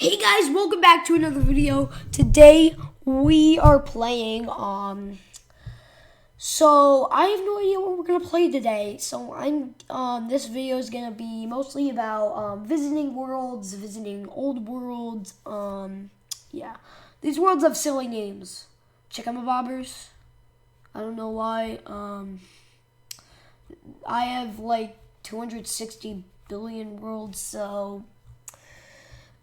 Hey guys, welcome back to another video. Today we are playing so I have no idea what we're gonna play today. So this video is gonna be mostly about visiting worlds, visiting old worlds. Yeah. These worlds have silly names. Chickamabobbers. I don't know why. I have like 260 billion worlds, so.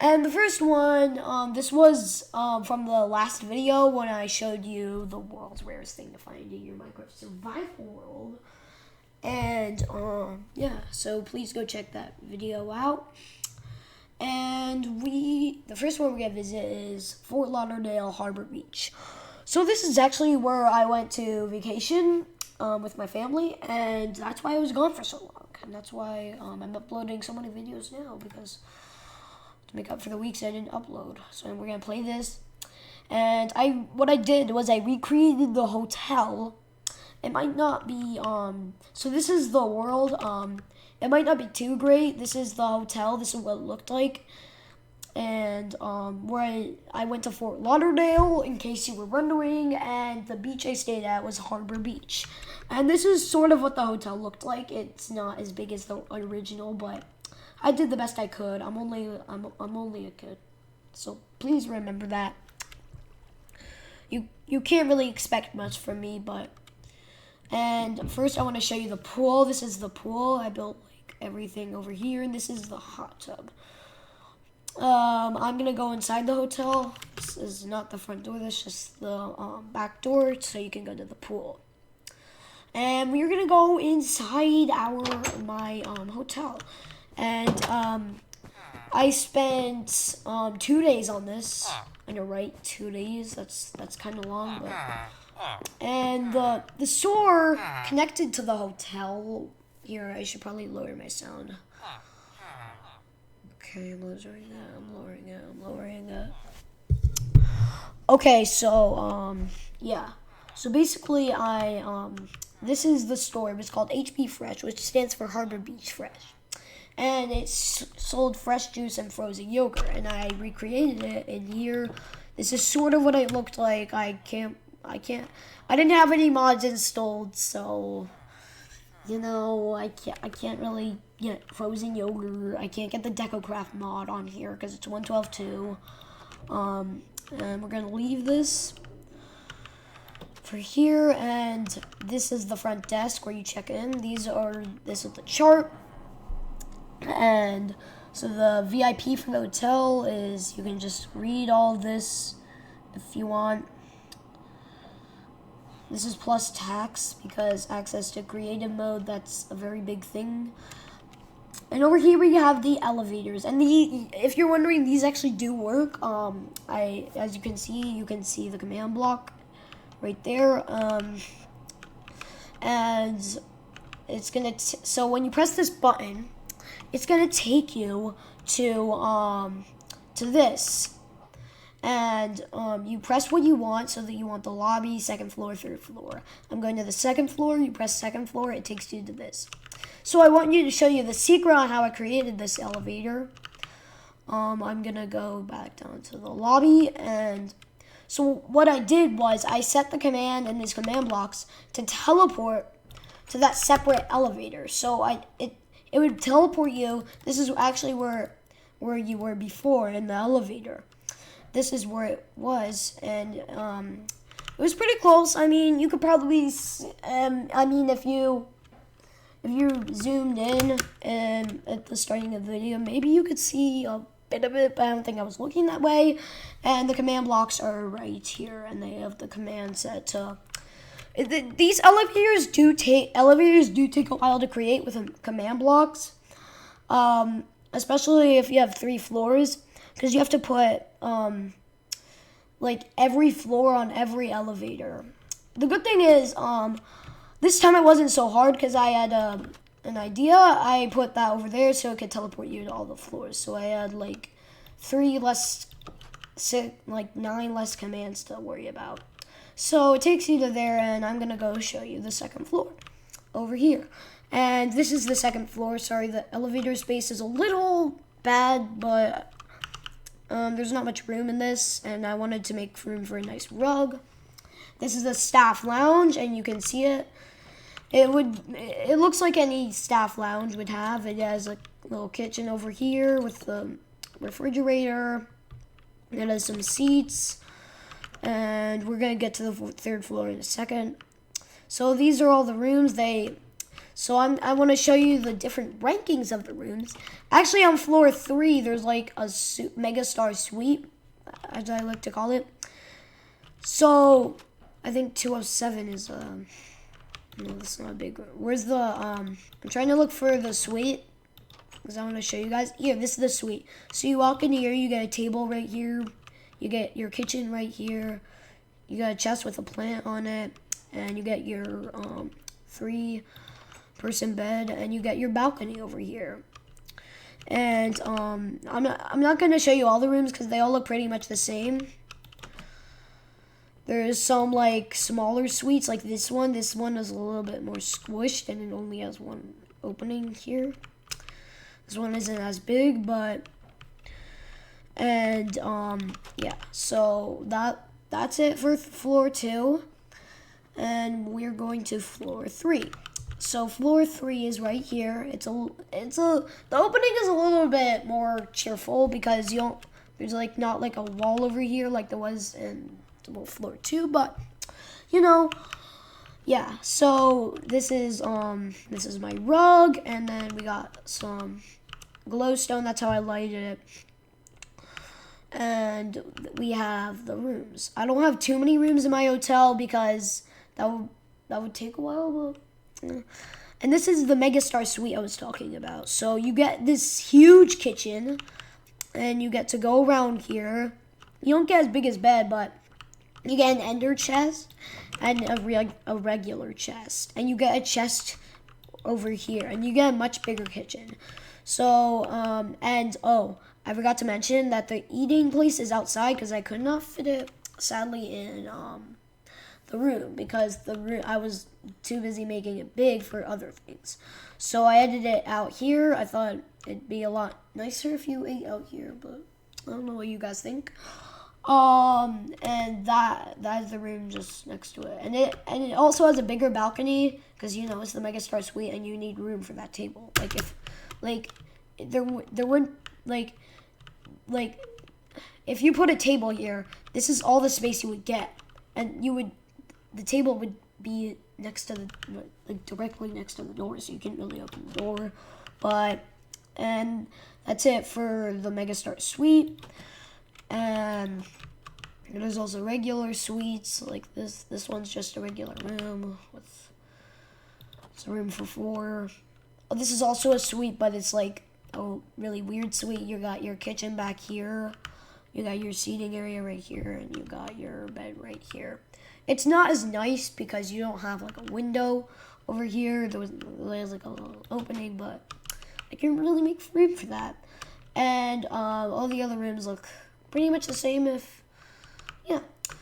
And the first one, this was from the last video when I showed you the world's rarest thing to find in your Minecraft survival world. And yeah, so please go check that video out. And the first one we're gonna visit is Fort Lauderdale Harbor Beach. So this is actually where I went to vacation with my family, and that's why I was gone for so long. And that's why I'm uploading so many videos now, because to make up for the weeks I didn't upload. So we're gonna play this, and what I did was I recreated the hotel. It might not be so this is the world. It might not be too great. This is the hotel. This is what it looked like. And where I went to Fort Lauderdale, in case you were wondering, and the beach I stayed at was Harbor Beach. And this is sort of what the hotel looked like. It's not as big as the original, but I did the best I could. I'm only a kid, so please remember that. You can't really expect much from me, but. And first I want to show you the pool. This is the pool. I built like everything over here, and this is the hot tub. I'm gonna go inside the hotel. This is not the front door. This is just the back door, so you can go to the pool. And we're gonna go inside my hotel. And I spent 2 days on this. I know, right? 2 days. That's kind of long, but. And the sewer connected to the hotel. Here, I should probably lower my sound. Okay, I'm lowering it. Okay, so yeah. So basically, this is the store. It was called HB Fresh, which stands for Harbor Beach Fresh. And it sold fresh juice and frozen yogurt, and I recreated it in here. This is sort of what it looked like. I didn't have any mods installed, so you know, I can't really get frozen yogurt. I can't get the DecoCraft mod on here because it's 1.12.2. And we're gonna leave this for here, and this is the front desk where you check in. This is the chart. And so the VIP for the hotel is, you can just read all this if you want. This is plus tax, because access to creative mode, that's a very big thing. And over here we have the elevators. And if you're wondering, these actually do work. As you can see the command block right there. And it's gonna so when you press this button, it's gonna take you to this. And you press what you want, so that you want the lobby, second floor, third floor. I'm going to the second floor. You press second floor, it takes you to this. So I want you to show you the secret on how I created this elevator. I'm gonna go back down to the lobby, and so what I did was I set the command and these command blocks to teleport to that separate elevator. So it would teleport you. This is actually where you were before in the elevator. This is where it was, and it was pretty close. I mean, you could probably, if you zoomed in at the starting of the video, maybe you could see a bit of it, but I don't think I was looking that way. And the command blocks are right here, and they have the command set to. These elevators do take a while to create with command blocks, especially if you have 3 floors. Because you have to put, like, every floor on every elevator. The good thing is, this time it wasn't so hard because I had an idea. I put that over there so it could teleport you to all the floors. So I had, like, 9 less commands to worry about. So it takes you to there, and I'm going to go show you the second floor over here. And this is the second floor. Sorry, the elevator space is a little bad, but There's not much room in this, and I wanted to make room for a nice rug. This is the staff lounge, and you can see it. It looks like any staff lounge would have. It has a little kitchen over here with the refrigerator. It has some seats, and we're gonna get to the third floor in a second. So these are all the rooms. I want to show you the different rankings of the rooms. Actually, on floor 3, there's like a Megastar Suite, as I like to call it. So I think 207 is no, that's not a big room. Where's the I'm trying to look for the suite because I want to show you guys. Here, this is the suite. So you walk in here, you get a table right here, you get your kitchen right here, you got a chest with a plant on it, and you get your 3-person bed, and you get your balcony over here. And I'm not gonna show you all the rooms because they all look pretty much the same. There's some like smaller suites like this one. This one is a little bit more squished and it only has one opening here. This one isn't as big, but yeah. So that's it for floor 2, and we're going to floor 3. So floor 3 is right here. The opening is a little bit more cheerful because there's like not like a wall over here like there was in floor 2, but yeah. So this is my rug, and then we got some glowstone. That's how I lighted it. And we have the rooms. I don't have too many rooms in my hotel because that would take a while, but and this is the Megastar Suite I was talking about. So you get this huge kitchen, and you get to go around here. You don't get as big as bed, but you get an ender chest and a regular chest. And you get a chest over here. And you get a much bigger kitchen. So, I forgot to mention that the eating place is outside because I could not fit it, sadly, in the room. Because I was too busy making it big for other things. So I edited it out here. I thought it'd be a lot nicer if you ate out here. But I don't know what you guys think. And that is the room just next to it, and it also has a bigger balcony because it's the Megastar Suite, and you need room for that table. Like there wouldn't like if you put a table here, this is all the space you would get, and the table would be next to directly next to the door, so you can't really open the door. And that's it for the Megastar Suite. And there's also regular suites like this. This one's just a regular room with a room for 4. Oh, this is also a suite, but it's like a really weird suite. You got your kitchen back here, you got your seating area right here, and you got your bed right here. It's not as nice because you don't have like a window over here. There's like a little opening, but I can really make room for that. And all the other rooms look pretty much the same.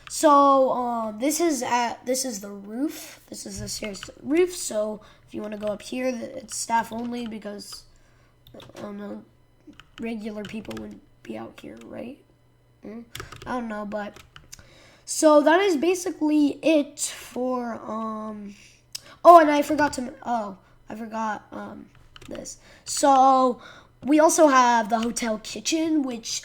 So this is the roof. This is the stairs to the roof. So if you want to go up here, it's staff only because I don't know, regular people wouldn't be out here, right? I don't know, but so that is basically it for and I forgot this. So we also have the hotel kitchen, which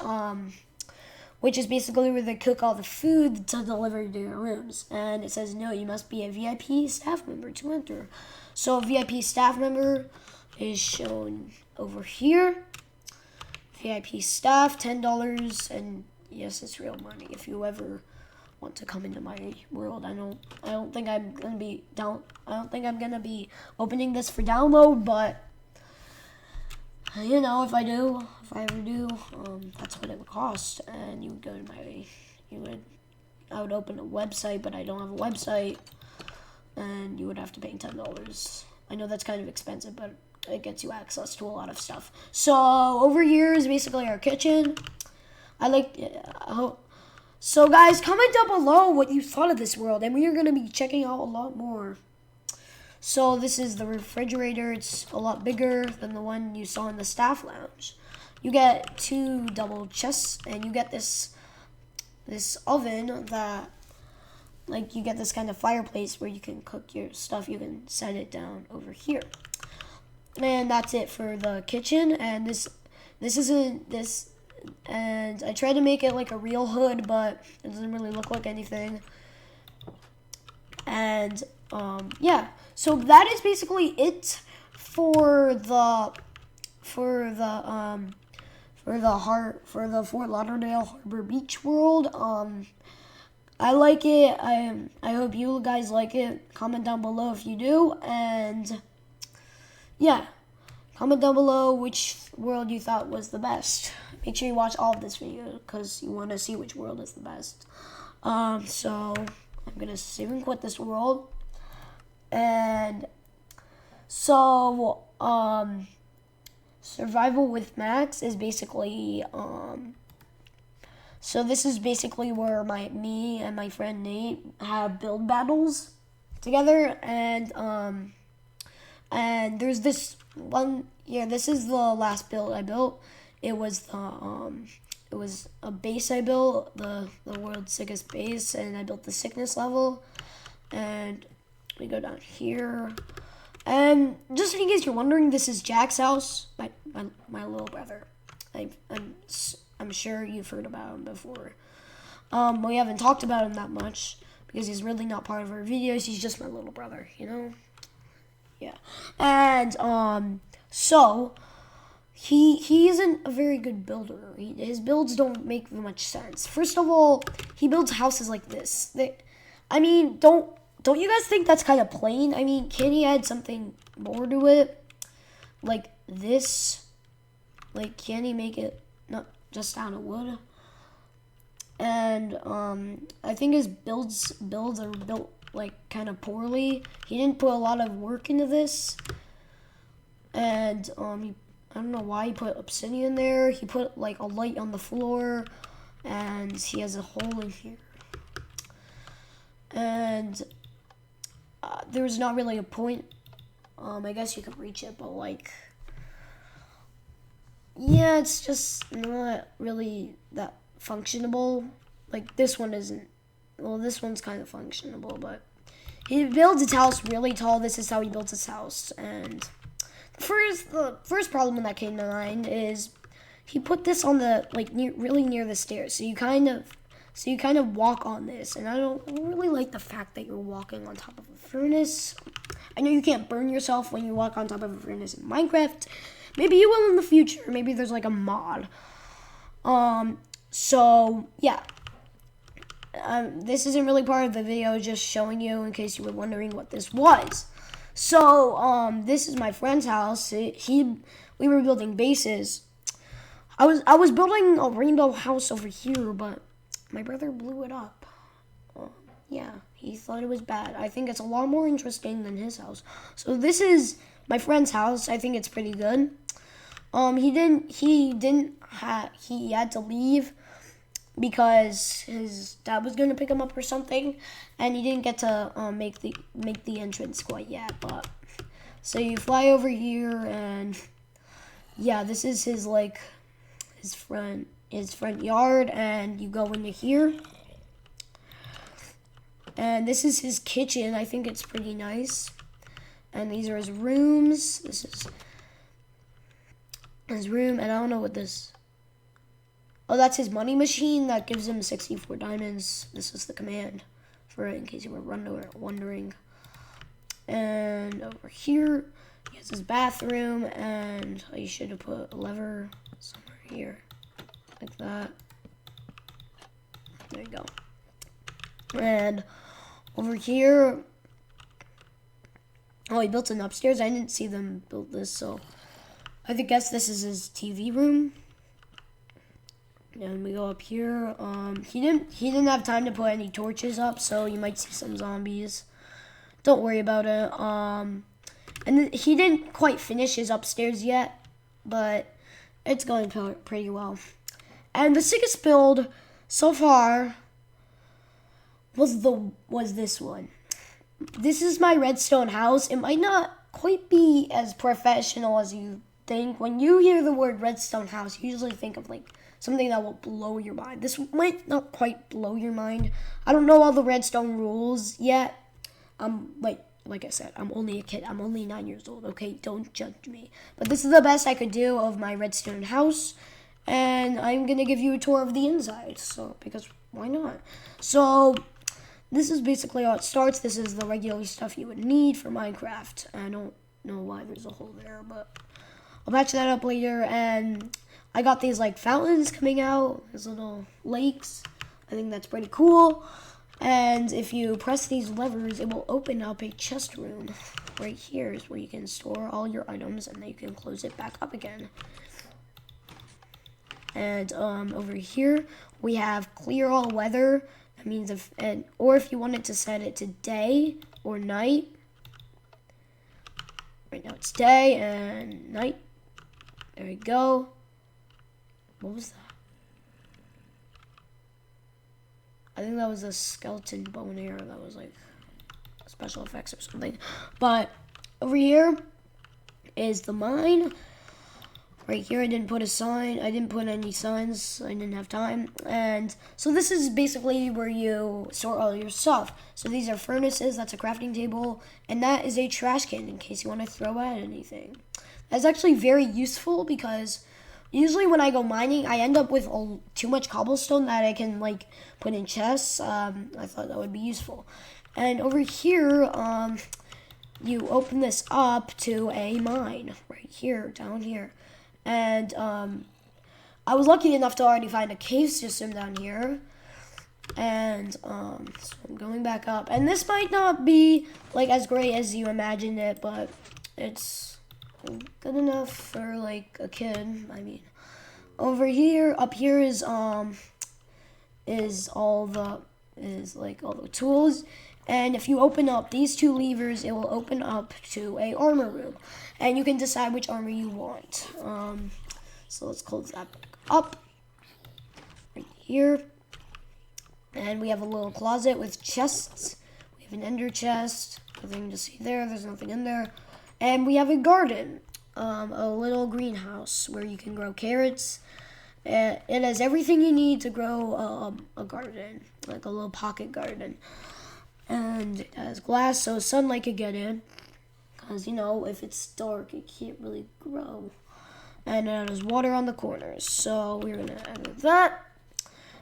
is basically where they cook all the food to deliver to your rooms. And it says, no, you must be a VIP staff member to enter. So a VIP staff member is shown over here. VIP staff, $10, and yes, it's real money. If you ever want to come into my world, I don't think I'm gonna be opening this for download, but if I ever do, that's what it would cost. And you would go to I would open a website, but I don't have a website, and you would have to pay $10. I know that's kind of expensive, but it gets you access to a lot of stuff. So over here is basically our kitchen. So guys, comment down below what you thought of this world, and we are going to be checking out a lot more. So this is the refrigerator. It's a lot bigger than the one you saw in the staff lounge. you get 2 double chests, and you get this oven that, like, you get this kind of fireplace where you can cook your stuff. You can set it down over here. And that's it for the kitchen. And this isn't this, and I tried to make it like a real hood, but it doesn't really look like anything. And yeah, so that is basically it for the Fort Lauderdale Harbor Beach world. I like it. I hope you guys like it. Comment down below if you do, and yeah, comment down below which world you thought was the best. Make sure you watch all of this video because you want to see which world is the best. So I'm gonna save and quit this world, and so survival with Max is basically so this is basically where me and my friend Nate have build battles together, and there's this one. Yeah, this is the last build I built. It was a base I built, the world's sickest base, and I built the sickness level. And we go down here. And just in case you're wondering, this is Jack's house, my little brother. I'm sure you've heard about him before. We haven't talked about him that much because he's really not part of our videos. He's just my little brother, you know? Yeah. And so he isn't a very good builder. His builds don't make much sense. First of all, he builds houses like this. Don't you guys think that's kind of plain? I mean, can he add something more to it? Like this? Like, can he make it not just out of wood? And I think his builds are built like kind of poorly. He didn't put a lot of work into this. And I don't know why he put obsidian there. He put like a light on the floor, and he has a hole in here. And there's not really a point. I guess you could reach it, but like, yeah, it's just not really that functionable. Like this one isn't. Well, this one's kind of functionable, but he builds his house really tall. This is how he built his house. And the first problem that came to mind is he put this on the really near the stairs. So you kind of walk on this, and I don't really like the fact that you're walking on top of a furnace. I know you can't burn yourself when you walk on top of a furnace in Minecraft. Maybe you will in the future. Maybe there's like a mod. So yeah. This isn't really part of the video, just showing you in case you were wondering what this was. So this is my friend's house. We were building bases. I was building a rainbow house over here, but my brother blew it up. Yeah, he thought it was bad. I think it's a lot more interesting than his house. So this is my friend's house. I think it's pretty good. He had to leave because his dad was going to pick him up or something, and he didn't get to make the entrance quite yet. But so you fly over here, and yeah, this is his front yard, and you go into here, and this is his kitchen. I think it's pretty nice, and these are his rooms. This is his room, and I don't know what this. Oh, that's his money machine that gives him 64 diamonds. This is the command for it, in case you were wondering. And over here, he has his bathroom, and I should have put a lever somewhere here, like that. There you go. And over here, oh, he built an upstairs. I didn't see them build this, so I guess this is his TV room. And we go up here. He didn't have time to put any torches up, so you might see some zombies. Don't worry about it. And he didn't quite finish his upstairs yet, but it's going pretty well. And the sickest build so far was this one. This is my redstone house. It might not quite be as professional as you think when you hear the word redstone house, you usually think of like something that will blow your mind. This might not quite blow your mind. I don't know all the redstone rules yet. Like I said, I'm only a kid. I'm only 9 years old. Okay, don't judge me. But this is the best I could do of my redstone house, and I'm gonna give you a tour of the inside. So because why not? So this is basically how it starts. This is the regular stuff you would need for Minecraft. I don't know why there's a hole there, but I'll patch that up later. And I got these like fountains coming out, these little lakes. I think that's pretty cool. And if you press these levers, it will open up a chest room. Right here is where you can store all your items, and then you can close it back up again. And over here we have clear all weather. That means if you wanted to set it to day or night. Right now it's day and night. There we go. What was that? I think that was a skeleton bone arrow. That was like special effects or something. But over here is the mine. Right here, I didn't put a sign. I didn't put any signs. I didn't have time. And so this is basically where you store all your stuff. So these are furnaces. That's a crafting table. And that is a trash can in case you want to throw out anything. That's actually very useful because usually when I go mining, I end up with too much cobblestone that I can like put in chests. I thought that would be useful. And over here, you open this up to a mine right here, down here. And I was lucky enough to already find a cave system down here. And so I'm going back up. And this might not be like as great as you imagined it, but it's good enough for like a kid. I mean, over here, up here is all the tools. And if you open up these two levers, it will open up to a armor room. And you can decide which armor you want. So let's close that back up. Right here. And we have a little closet with chests. We have an ender chest. Nothing to see there. There's nothing in there. And we have a garden. A little greenhouse where you can grow carrots. It has everything you need to grow a garden. Like a little pocket garden. And it has glass so sunlight could get in. Because, you know, if it's dark, it can't really grow. And it has water on the corners. So we're going to add that.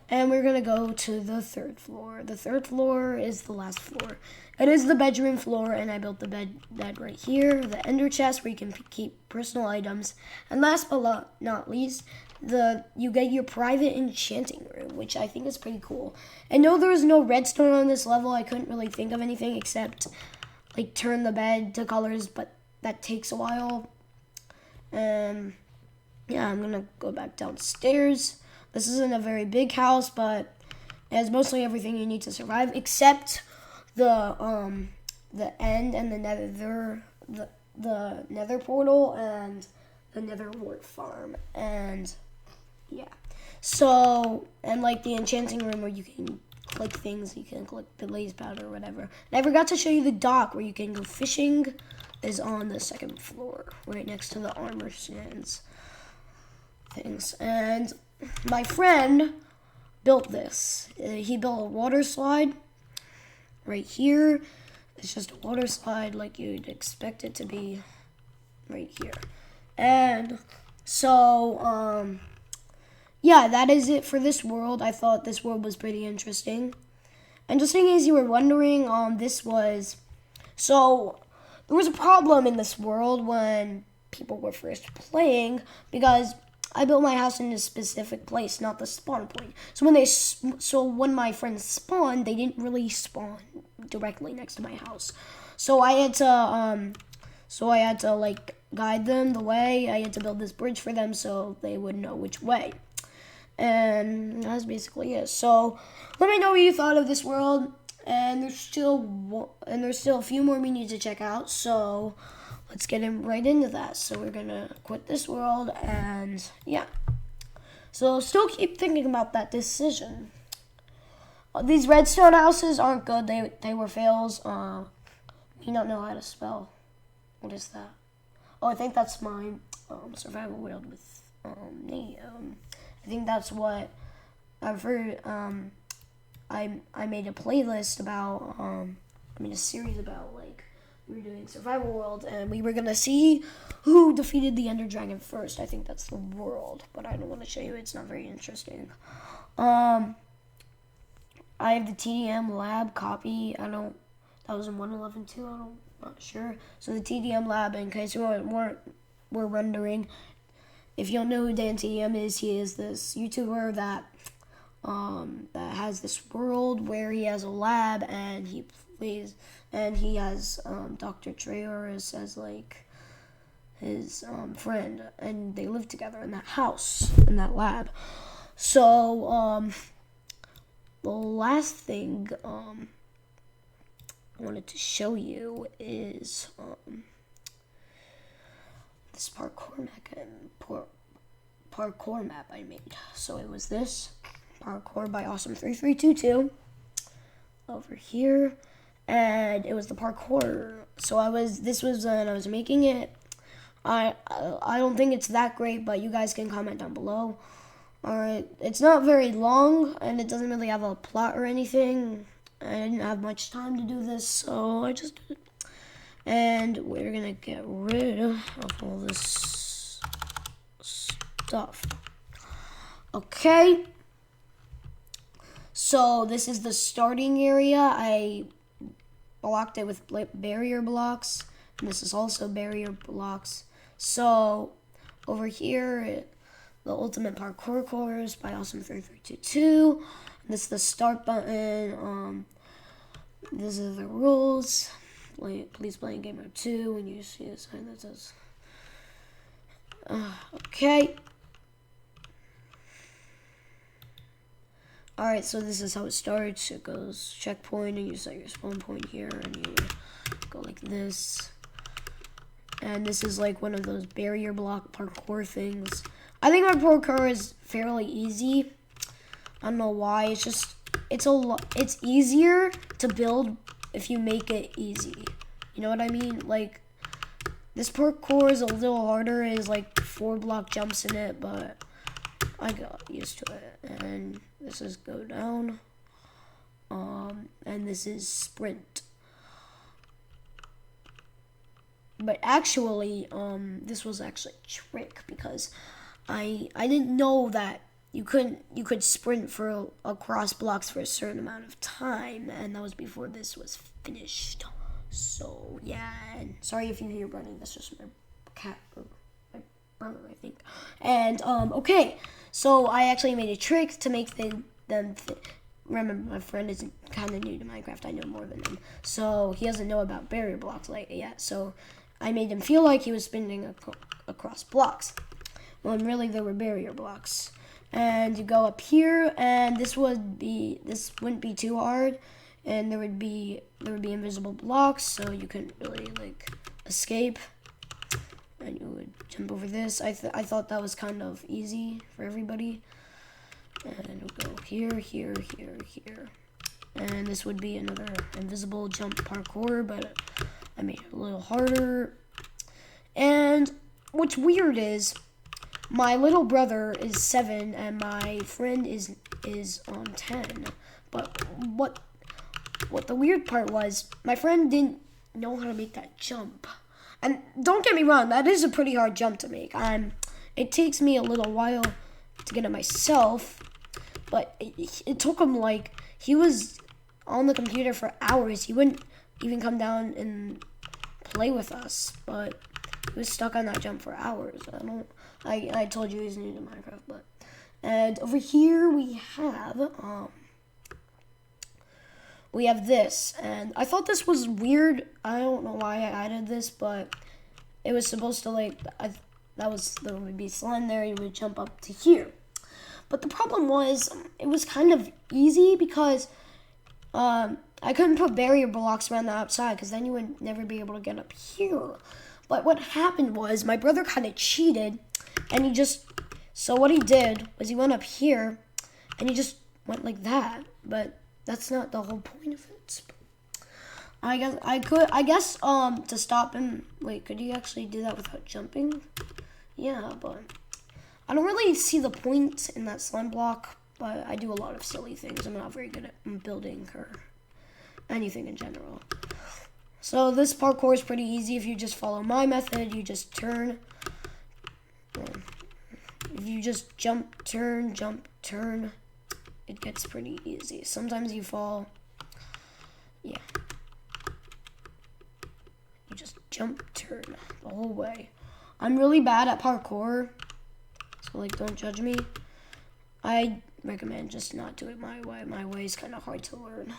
And we're going to go to the third floor. The third floor is the last floor. It is the bedroom floor, and I built the bed right here. The ender chest where you can keep personal items. And last but not least, you get your private enchanting room, which I think is pretty cool. And no, there is no redstone on this level. I couldn't really think of anything except like turn the bed to colors, but that takes a while. Yeah, I'm gonna go back downstairs. This isn't a very big house, but it has mostly everything you need to survive, except the end and the nether portal and the nether wart farm. And yeah, so, and like the enchanting room where you can click things, you can click the blaze powder or whatever. And I forgot to show you the dock where you can go fishing is on the second floor, right next to the armor stands things. And my friend built this. He built a water slide right here. It's just a water slide like you'd expect it to be right here. And so, yeah, that is it for this world. I thought this world was pretty interesting. And just in case you were wondering, so there was a problem in this world when people were first playing because I built my house in a specific place, not the spawn point. So when my friends spawned, they didn't really spawn directly next to my house. So I had to like guide them the way. I had to build this bridge for them so they would know which way. And that's basically it. So let me know what you thought of this world. And there's still a few more we need to check out. So let's get right into that. So we're gonna quit this world, and yeah. So still keep thinking about that decision. These redstone houses aren't good. They were fails. You don't know how to spell. What is that? Oh, I think that's mine. survival world with Nate. I think that's what I've heard. I made a playlist about. I made a series about like we were doing survival world, and we were gonna see who defeated the Ender Dragon first. I think that's the world, but I don't want to show you. It's not very interesting. I have the TDM lab copy. That was in 1.11.2. Not sure. So the TDM lab, in case you we're wondering, if you don't know who Dan TDM is, he is this YouTuber that has this world where he has a lab and he plays, and he has Dr. Trayaurus as like his friend, and they live together in that house, in that lab. So the last thing I wanted to show you is this parkour map I made. So it was this parkour by Awesome3322 over here, and it was the parkour. So this was when I was making it. I don't think it's that great, but you guys can comment down below. Alright, it's not very long, and it doesn't really have a plot or anything. I didn't have much time to do this, so I just did it. And we're gonna get rid of all this stuff. Okay. So this is the starting area. I blocked it with barrier blocks, and this is also barrier blocks. So over here, the Ultimate Parkour Course by Awesome3322. This is the start button. These are the rules. Please play in game mode 2 when you see a sign that says okay. Alright, so this is how it starts. It goes checkpoint, and you set your spawn point here, and you go like this. And this is like one of those barrier block parkour things. I think my parkour is fairly easy. I don't know why. It's just it's easier to build if you make it easy. You know what I mean? Like this parkour is a little harder. It is like 4 block jumps in it, but I got used to it. And this is go down. And this is sprint. But actually, this was actually a trick because I didn't know that you could sprint for across blocks for a certain amount of time, and that was before this was finished. So yeah, and sorry if you hear running. That's just my cat or my brother, I think. And okay, so I actually made a trick to make them. Remember, my friend is kind of new to Minecraft. I know more than him, so he doesn't know about barrier blocks like yet. So I made him feel like he was spinning across blocks, when really there were barrier blocks. And you go up here, and this wouldn't be too hard, and there would be invisible blocks, so you couldn't really like escape. And you would jump over this. I thought that was kind of easy for everybody. And we'll go here, here, here, here. And this would be another invisible jump parkour, but I made it a little harder. And what's weird is my little brother is 7 and my friend is 10. But what the weird part was, my friend didn't know how to make that jump. And don't get me wrong, that is a pretty hard jump to make. It takes me a little while to get it myself, but it took him like, he was on the computer for hours. He wouldn't even come down and play with us, but he was stuck on that jump for hours. I told you he's new to Minecraft, but. And over here we have this, and I thought this was weird. I don't know why I added this, but it was supposed to there would be slime there, you would jump up to here. But the problem was, it was kind of easy because I couldn't put barrier blocks around the outside, because then you would never be able to get up here. But what happened was, my brother kind of cheated, and so what he did was he went up here, and he just went like that, but that's not the whole point of it. I guess to stop him, wait, could you actually do that without jumping? yeah, but I don't really see the point in that slime block, but I do a lot of silly things. I'm not very good at building or anything in general. So this parkour is pretty easy if you just follow my method. You just turn. If you just jump, turn, it gets pretty easy. Sometimes you fall. Yeah. You just jump, turn the whole way. I'm really bad at parkour, so like don't judge me. I recommend just not do it my way. My way is kind of hard to learn.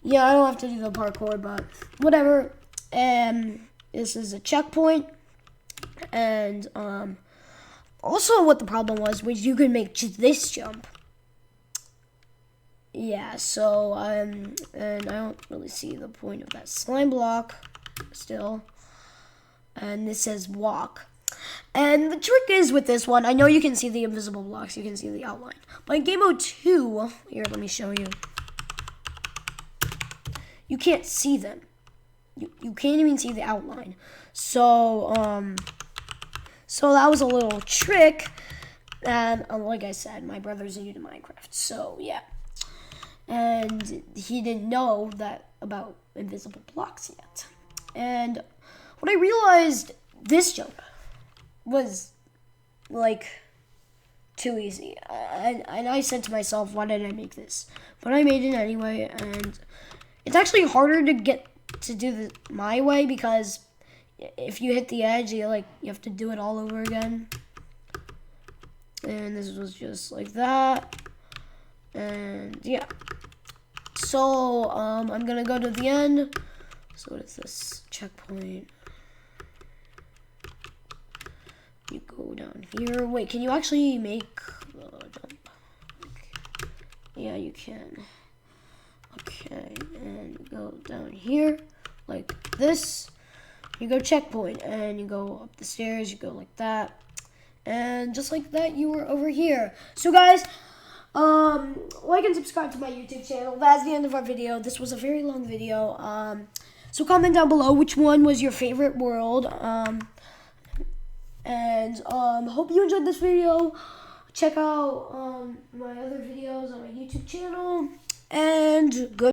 Yeah, I don't have to do the parkour, but whatever. This is a checkpoint. And also what the problem was you could make this jump. Yeah, so and I don't really see the point of that slime block still. And this says walk. And the trick is with this one, I know you can see the invisible blocks, you can see the outline. But in Game Mode 2, here, let me show you. You can't see them. You can't even see the outline. So that was a little trick. And like I said, my brother's new to Minecraft. So yeah. And he didn't know that about invisible blocks yet. And when I realized this jump was like too easy, and I said to myself, why did I make this? But I made it anyway, and it's actually harder to get to do this my way because if you hit the edge, you have to do it all over again. And this was just like that. And yeah. So I'm gonna go to the end. So what is this? Checkpoint. You go down here. Wait, can you actually make the jump? Yeah, you can. Okay, and go down here like this. You go checkpoint, and you go up the stairs. You go like that, and just like that, you were over here. So guys, like and subscribe to my YouTube channel. That's the end of our video. This was a very long video. So comment down below which one was your favorite world. And hope you enjoyed this video. Check out my other videos on my YouTube channel. And good.